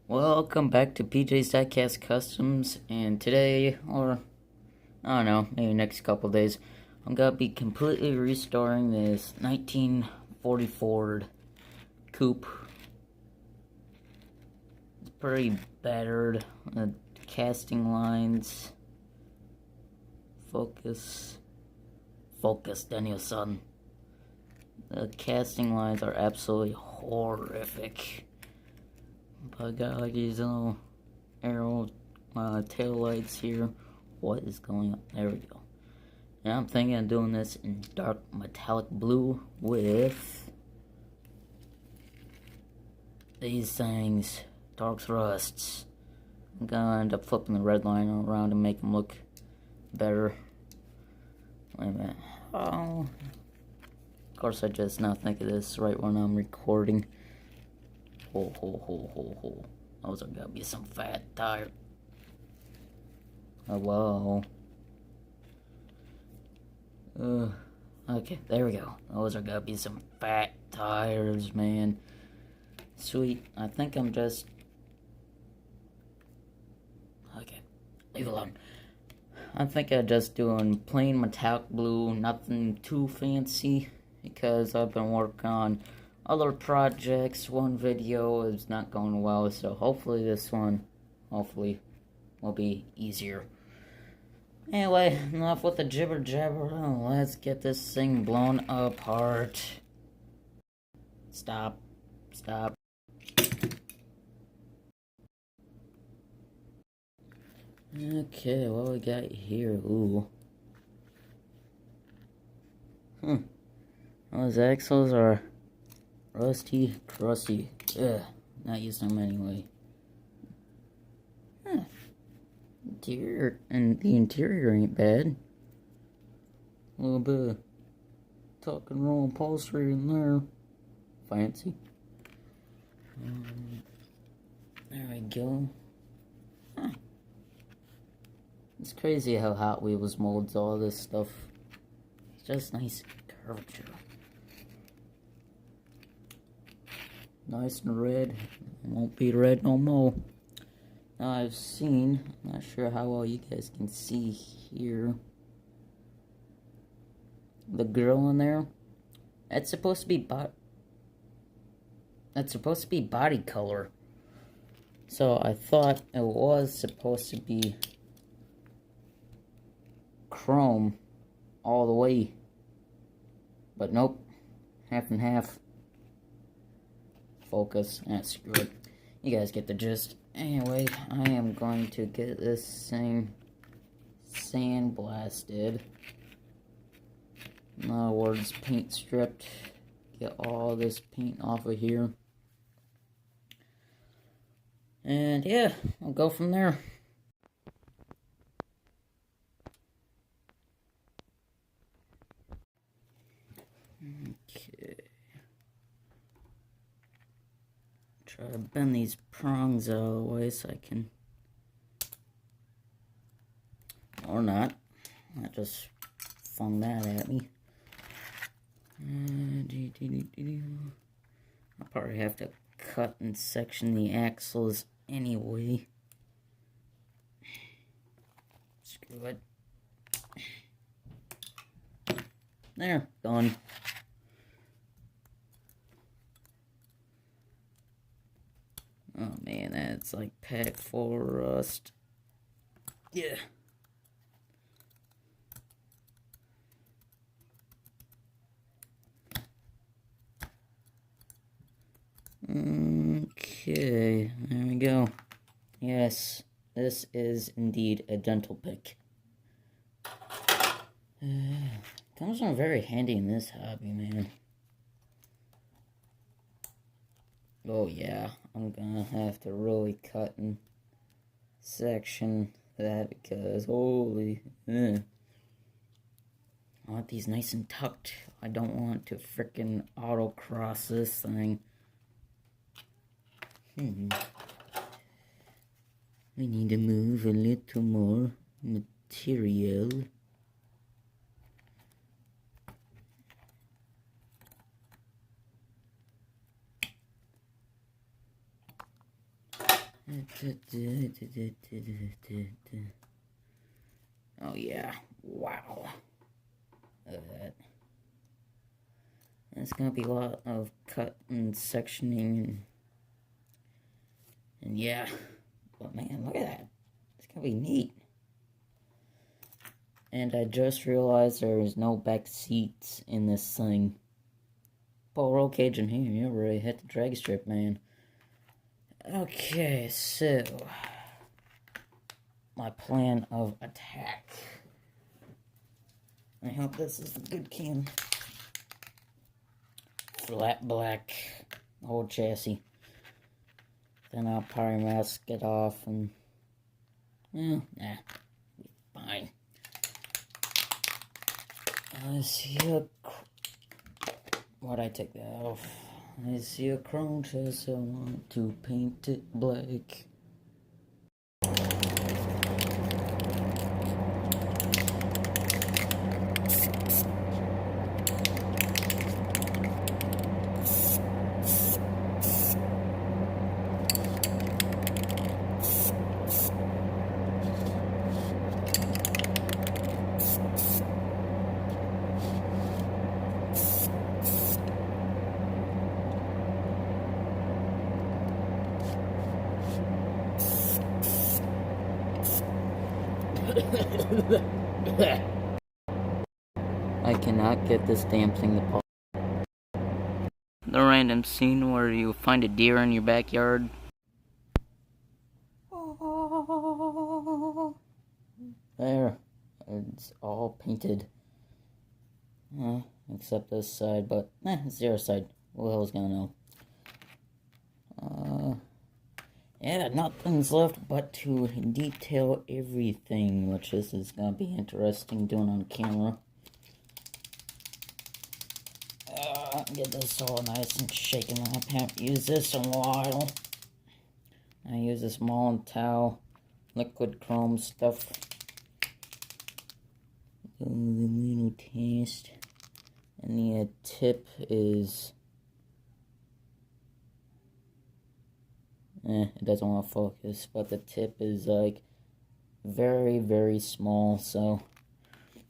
Welcome back to PJ's Diecast Customs, and today, or I don't know, maybe next couple days, I'm gonna be completely restoring this 1940 Ford Coupe. It's pretty battered. The casting lines. Focus, Daniel-san. The casting lines are absolutely horrific. But I got like these little arrow tail lights here. What is going on? There we go. And I'm thinking of doing this in dark metallic blue with these things, dark rusts. I'm gonna end up flipping the red line around to make them look better. Wait a minute. Oh. Of course, I just now think of this right when I'm recording. Ho. Those are gonna be some fat tires. Hello. Okay, there we go. Those are gonna be some fat tires, man. Sweet. I think I'm just... Okay, leave it alone. I think I'm just doing plain metallic blue, nothing too fancy, because I've been working on other projects. One video is not going well, so hopefully this one, will be easier. Anyway, enough with the jibber jabber. Let's get this thing blown apart. Stop. Okay, what we got here? Ooh. Those axles are rusty, crusty. Ugh, not using them anyway. Interior, and the interior ain't bad. A little bit of tuck and roll upholstery in there. Fancy. There we go. It's crazy how Hot Wheels molds all this stuff. It's just nice curvature. Nice and red. It won't be red no more. Now I've seen, I'm not sure how well you guys can see here, the girl in there. That's supposed to be body color. So I thought it was supposed to be chrome all the way, but nope, half and half. Focus. Screw it. You guys get the gist. Anyway, I am going to get this thing sandblasted. In other words, paint stripped. Get all this paint off of here. And yeah, I'll go from there. Okay. Try to bend these prongs out of the way so I can, or not. That just flung that at me. I'll probably have to cut and section the axles anyway. Screw it. There, done. Oh man, that's like packed full of rust. Yeah. Okay, there we go. Yes, this is indeed a dental pick. Comes in very handy in this hobby, man. Oh yeah, I'm gonna have to really cut and section that because holy, I want these nice and tucked. I don't want to frickin' autocross this thing. We need to move a little more material. Oh yeah, wow. Look at that. It's gonna be a lot of cut and sectioning and yeah. But man, look at that. It's gonna be neat. And I just realized there is no back seats in this thing. Paul roll cage in here. You already hit the drag strip, man. Okay, so my plan of attack. I hope this is a good can. Flat black, whole chassis. Then I'll probably mask it off and fine. I see a. Why'd I take that off? I see a chrome chest. I want to paint it black. I cannot get this damn thing to pop. The random scene where you find a deer in your backyard. There. It's all painted. Except this side, but it's the other side. Who the hell's gonna know? Yeah, nothing's left but to detail everything, which this is gonna be interesting doing on camera. Get this all nice and shaken up. Haven't used this in a while. I use this Mullen towel, liquid chrome stuff. The little taste, and the tip is. It doesn't want to focus, but the tip is like very, very small, so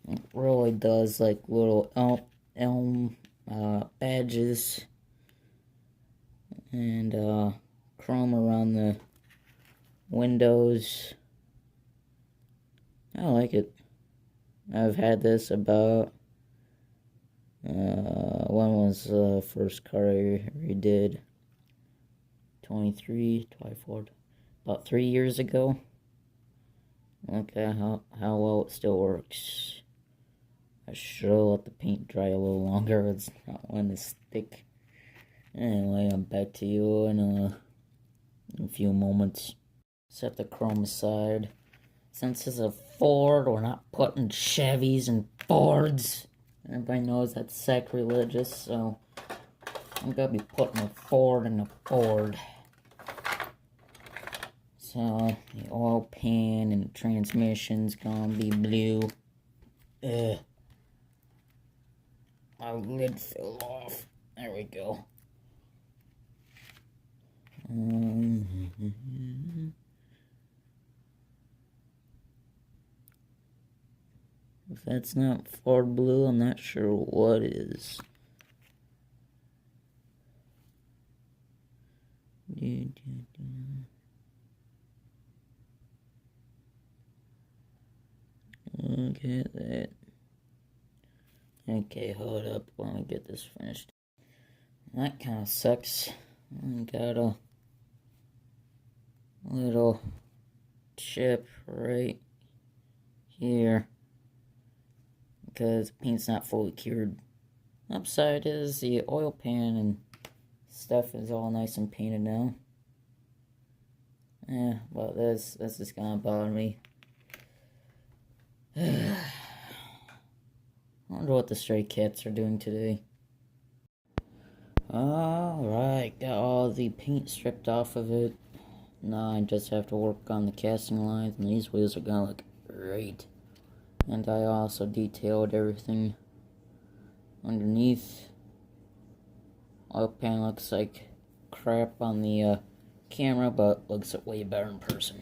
it really does like little elm badges and chrome around the windows. I like it. I've had this about when was the first car I redid? 24, about 3 years ago. Look at how well it still works. I should let the paint dry a little longer. It's not one to stick. Anyway, I'm back to you in a few moments. Set the chrome aside. Since it's a Ford, we're not putting Chevys and Fords. Everybody knows that's sacrilegious, so I'm gonna be putting a Ford in a Ford. So, the oil pan and the transmission's gonna be blue. My lid fell off. There we go. If that's not Ford blue, I'm not sure what is. Look at that. Okay, hold up while I get this finished. That kind of sucks. I got a little chip right here because the paint's not fully cured. Upside is the oil pan and stuff is all nice and painted now. Yeah, but this is gonna bother me. I wonder what the stray cats are doing today. Alright, got all the paint stripped off of it. Now I just have to work on the casting lines, and these wheels are gonna look great. And I also detailed everything underneath. Oil pan looks like crap on the camera, but looks way better in person.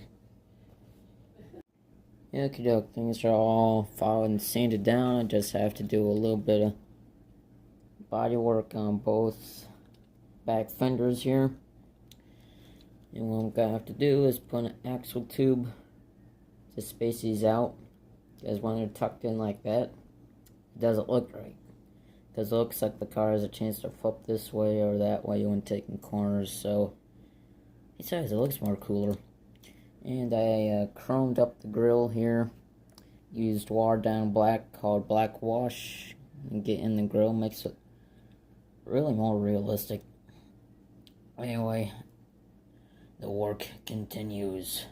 Okie doke, things are all filed and sanded down. I just have to do a little bit of body work on both back fenders here. And what I'm gonna have to do is put an axle tube to space these out, because when they're tucked in like that, it doesn't look right. Because it looks like the car has a chance to flip this way or that way when taking corners. So besides, it looks more cooler. And I chromed up the grill here. Used watered down black called black wash, and get in the grill, makes it really more realistic. Anyway, the work continues.